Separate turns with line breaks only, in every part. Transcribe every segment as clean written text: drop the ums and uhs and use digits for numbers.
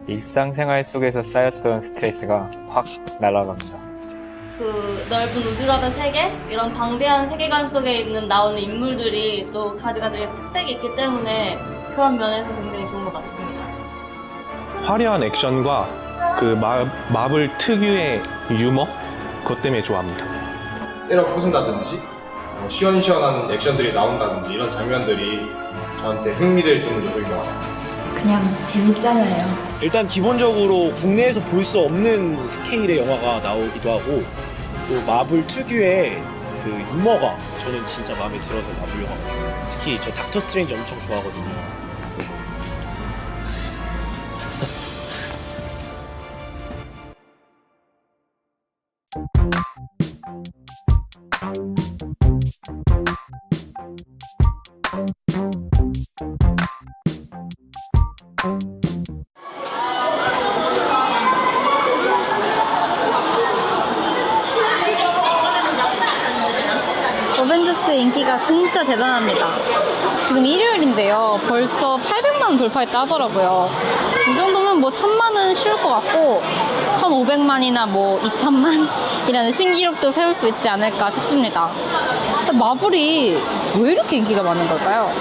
일상생활 속에서 쌓였던 스트레스가 확 날아갑니다.
그 넓은 우주라는 세계, 이런 방대한 세계관 속에 있는 나오는 인물들이 또 가지가지 특색이 있기 때문에 그런 면에서 굉장히 좋은 것 같습니다.
화려한 액션과 그 마블 특유의 유머? 그것 때문에 좋아합니다.
때려 부순다든지 시원시원한 액션들이 나온다든지 이런 장면들이 저한테 흥미를 주는 요소인 것 같습니다.
그냥 재밌잖아요.
일단 기본적으로 국내에서 볼 수 없는 스케일의 영화가 나오기도 하고 또 마블 특유의 그 유머가 저는 진짜 마음에 들어서 마블 영화가 좋아요. 특히 저 닥터 스트레인지 엄청 좋아하거든요.
어벤져스의 인기가 진짜 대단합니다. 지금 일요일인데요. 벌써 800만 돌파했다 하더라고요. 이 정도면 뭐 1000만은 쉬울 것 같고 1500만이나 뭐 2000만이라는 신기록도 세울 수 있지 않을까 싶습니다. 마블이 왜 이렇게 인기가 많은 걸까요?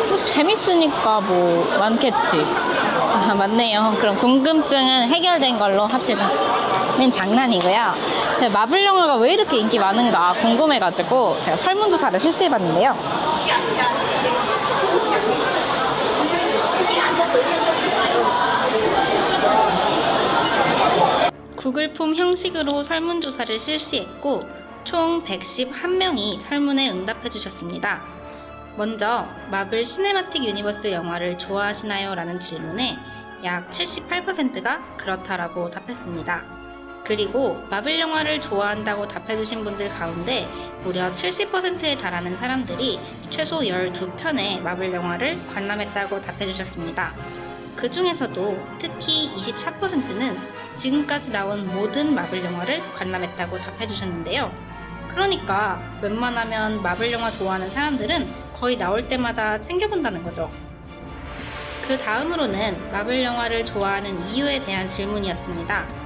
뭐 재밌으니까 뭐 많겠지. 아, 맞네요. 그럼 궁금증은 해결된 걸로 합시다. 는 장난이고요. 제가 마블 영화가 왜 이렇게 인기 많은가 궁금해가지고 제가 설문조사를 실시해봤는데요. 구글 폼 형식으로 설문조사를 실시했고 총 111명이 설문에 응답해 주셨습니다. 먼저 마블 시네마틱 유니버스 영화를 좋아하시나요? 라는 질문에 약 78%가 그렇다라고 답했습니다. 그리고 마블 영화를 좋아한다고 답해주신 분들 가운데 무려 70%에 달하는 사람들이 최소 12편의 마블 영화를 관람했다고 답해주셨습니다. 그 중에서도 특히 24%는 지금까지 나온 모든 마블 영화를 관람했다고 답해주셨는데요. 그러니까 웬만하면 마블 영화 좋아하는 사람들은 거의 나올 때마다 챙겨본다는 거죠. 그 다음으로는 마블 영화를 좋아하는 이유에 대한 질문이었습니다.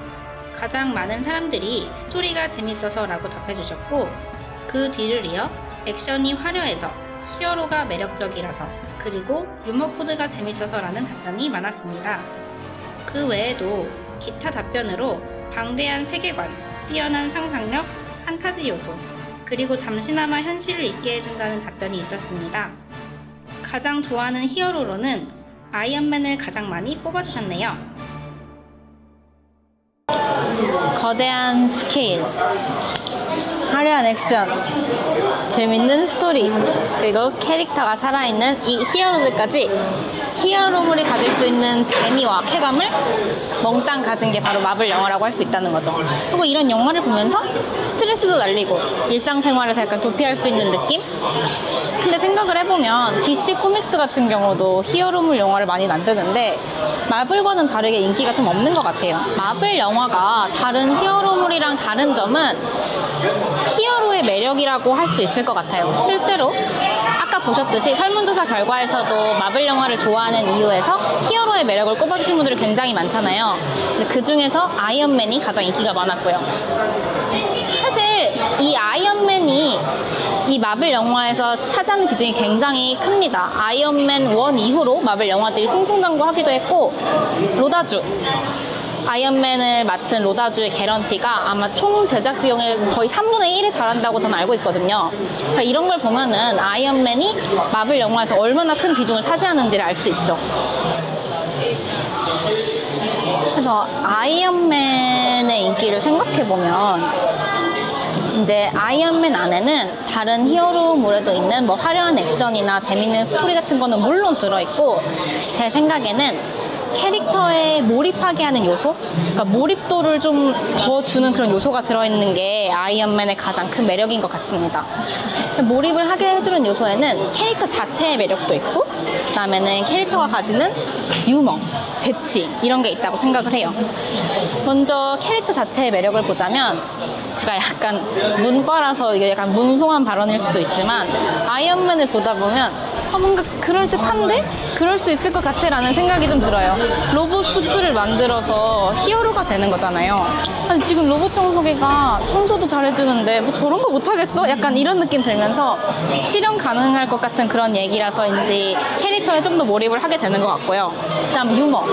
가장 많은 사람들이 스토리가 재밌어서 라고 답해주셨고 그 뒤를 이어 액션이 화려해서, 히어로가 매력적이라서, 그리고 유머 코드가 재밌어서 라는 답변이 많았습니다. 그 외에도 기타 답변으로 방대한 세계관, 뛰어난 상상력, 판타지 요소, 그리고 잠시나마 현실을 잊게 해준다는 답변이 있었습니다. 가장 좋아하는 히어로로는 아이언맨을 가장 많이 뽑아주셨네요. 거대한 스케일, 화려한 액션, 재밌는 스토리, 그리고 캐릭터가 살아있는 이 히어로들까지 히어로물이 가질 수 있는 재미와 쾌감을 몽땅 가진 게 바로 마블 영화라고 할 수 있다는 거죠. 그리고 이런 영화를 보면서 스트레스도 날리고 일상생활에서 약간 도피할 수 있는 느낌? 근데 생각을 해보면 DC 코믹스 같은 경우도 히어로물 영화를 많이 만드는데 마블과는 다르게 인기가 좀 없는 것 같아요. 마블 영화가 다른 히어로물이랑 다른 점은 히어로의 매력이라고 할 수 있을 것 같아요. 실제로 아까 보셨듯이 설문조사 결과에서도 마블 영화를 좋아하는 이유에서 히어로의 매력을 꼽아주신 분들이 굉장히 많잖아요. 근데 그 중에서 아이언맨이 가장 인기가 많았고요. 사실 이 아이언맨이 이 마블 영화에서 차지하는 비중이 굉장히 큽니다. 아이언맨 1 이후로 마블 영화들이 승승장구하기도 했고 로다주, 아이언맨을 맡은 로다주의 개런티가 아마 총 제작 비용의 거의 3분의 1에 달한다고 저는 알고 있거든요. 그러니까 이런 걸 보면은 아이언맨이 마블 영화에서 얼마나 큰 비중을 차지하는지를 알 수 있죠. 그래서 아이언맨의 인기를 생각해보면 이제 아이언맨 안에는 다른 히어로물에도 있는 뭐 화려한 액션이나 재밌는 스토리 같은 거는 물론 들어있고 제 생각에는 캐릭터에 몰입하게 하는 요소? 그러니까 몰입도를 좀 더 주는 그런 요소가 들어있는 게 아이언맨의 가장 큰 매력인 것 같습니다. 몰입을 하게 해주는 요소에는 캐릭터 자체의 매력도 있고 그 다음에는 캐릭터가 가지는 유머, 재치 이런 게 있다고 생각을 해요. 먼저 캐릭터 자체의 매력을 보자면 제가 약간 문과라서 이게 약간 문송한 발언일 수도 있지만 아이언맨을 보다 보면 뭔가 그럴듯한데? 그럴 수 있을 것 같아 라는 생각이 좀 들어요. 로봇 수트를 만들어서 히어로가 되는 거잖아요. 아니, 지금 로봇 청소기가 청소도 잘해주는데 뭐 저런 거 못하겠어? 약간 이런 느낌 들면서 실현 가능할 것 같은 그런 얘기라서인지 캐릭터에 좀 더 몰입을 하게 되는 것 같고요. 그다음 유머.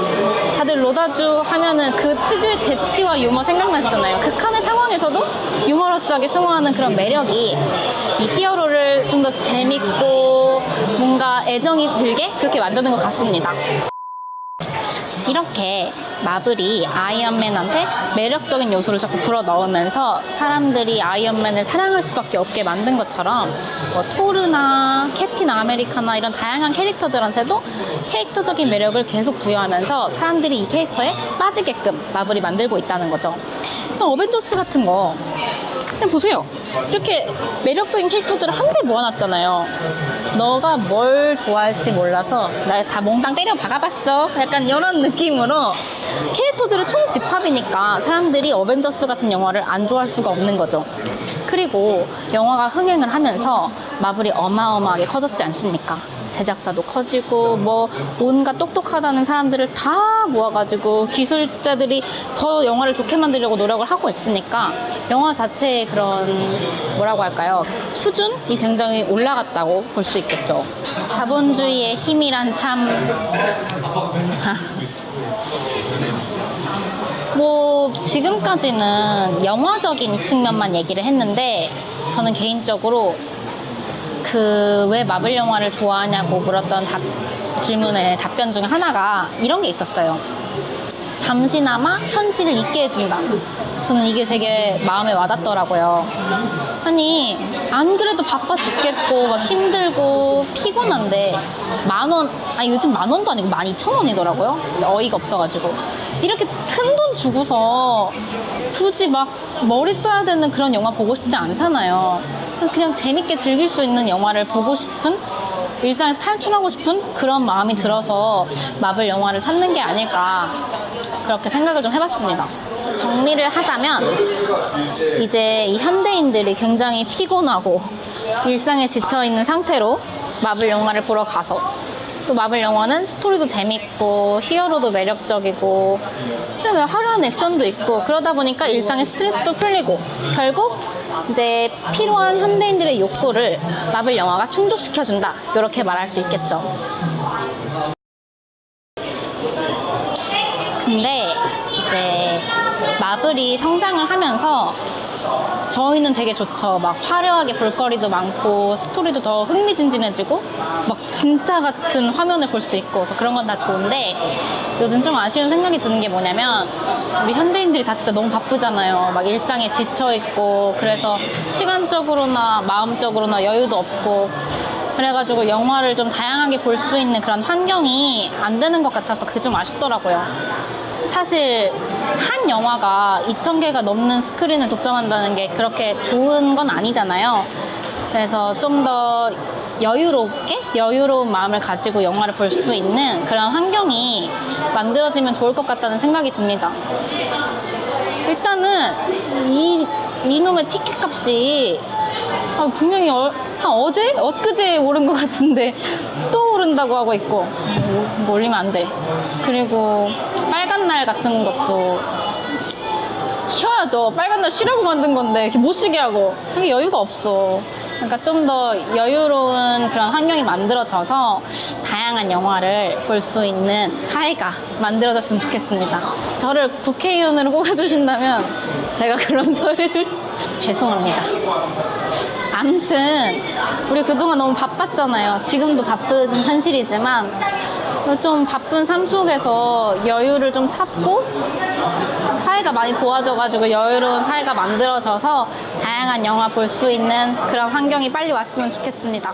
다들 로다주 하면은 그 특유의 재치와 유머 생각나시잖아요. 극한의 상황에서도 유머러스하게 승화하는 그런 매력이 이 히어로를 좀 더 재밌고 뭔가 애정이 들게 그렇게 만드는 것 같습니다. 이렇게 마블이 아이언맨한테 매력적인 요소를 자꾸 불어넣으면서 사람들이 아이언맨을 사랑할 수밖에 없게 만든 것처럼 뭐 토르나 캡틴 아메리카나 이런 다양한 캐릭터들한테도 캐릭터적인 매력을 계속 부여하면서 사람들이 이 캐릭터에 빠지게끔 마블이 만들고 있다는 거죠. 어벤져스 같은 거 그냥 보세요. 이렇게 매력적인 캐릭터들을 한데 모아놨잖아요. 너가 뭘 좋아할지 몰라서 나 다 몽땅 때려 박아봤어. 약간 이런 느낌으로 캐릭터들의 총집합이니까 사람들이 어벤져스 같은 영화를 안 좋아할 수가 없는 거죠. 그리고 영화가 흥행을 하면서 마블이 어마어마하게 커졌지 않습니까? 제작사도 커지고 뭐 온갖 똑똑하다는 사람들을 다 모아가지고 기술자들이 더 영화를 좋게 만들려고 노력을 하고 있으니까 영화 자체의 그런 뭐라고 할까요? 수준이 굉장히 올라갔다고 볼 수 있겠죠. 자본주의의 힘이란 참 뭐 지금까지는 영화적인 측면만 얘기를 했는데 저는 개인적으로 그 왜 마블 영화를 좋아하냐고 물었던 질문의 답변 중에 하나가 이런 게 있었어요. 잠시나마 현실을 잊게 해준다. 저는 이게 되게 마음에 와닿더라고요. 아니 안 그래도 바빠 죽겠고 막 힘들고 피곤한데 10,000원, 아니 요즘 10,000원도 아니고 12,000원이더라고요. 진짜 어이가 없어가지고 이렇게 큰 돈 주고서 굳이 막 머리 써야 되는 그런 영화 보고 싶지 않잖아요. 그냥 재밌게 즐길 수 있는 영화를 보고 싶은, 일상에서 탈출하고 싶은 그런 마음이 들어서 마블 영화를 찾는 게 아닐까 그렇게 생각을 좀 해봤습니다. 정리를 하자면 이제 이 현대인들이 굉장히 피곤하고 일상에 지쳐있는 상태로 마블 영화를 보러 가서 또 마블 영화는 스토리도 재밌고 히어로도 매력적이고 그다음에 화려한 액션도 있고 그러다 보니까 일상의 스트레스도 풀리고 결국 이제 필요한 현대인들의 욕구를 마블 영화가 충족시켜준다 이렇게 말할 수 있겠죠. 근데 이제 마블이 성장을 하면서 저희는 되게 좋죠. 막 화려하게 볼거리도 많고 스토리도 더 흥미진진해지고 막 진짜 같은 화면을 볼 수 있고 그래서 그런 건 다 좋은데 요즘 좀 아쉬운 생각이 드는 게 뭐냐면 우리 현대인들이 다 진짜 너무 바쁘잖아요. 막 일상에 지쳐있고 그래서 시간적으로나 마음적으로나 여유도 없고 그래가지고 영화를 좀 다양하게 볼 수 있는 그런 환경이 안 되는 것 같아서 그게 좀 아쉽더라고요. 사실 한 영화가 2,000개가 넘는 스크린을 독점한다는 게 그렇게 좋은 건 아니잖아요. 그래서 좀 더 여유롭게 여유로운 마음을 가지고 영화를 볼 수 있는 그런 환경이 만들어지면 좋을 것 같다는 생각이 듭니다. 일단은 이놈의 티켓 값이 분명히 어제? 엊그제 오른 것 같은데 또 오른다고 하고 있고 뭐 올리면 안 돼. 그리고 빨간 날 같은 것도 쉬어야죠. 빨간 날 쉬라고 만든 건데 이렇게 못 쉬게 하고 그게 여유가 없어. 그러니까 좀 더 여유로운 그런 환경이 만들어져서 다양한 영화를 볼 수 있는 사회가 만들어졌으면 좋겠습니다. 저를 국회의원으로 뽑아주신다면 제가 그런 소리를 죄송합니다. 아무튼 우리 그동안 너무 바빴잖아요. 지금도 바쁜 현실이지만 좀 바쁜 삶 속에서 여유를 좀 찾고 사회가 많이 도와줘가지고 여유로운 사회가 만들어져서 다양한 영화 볼 수 있는 그런 환경이 빨리 왔으면 좋겠습니다.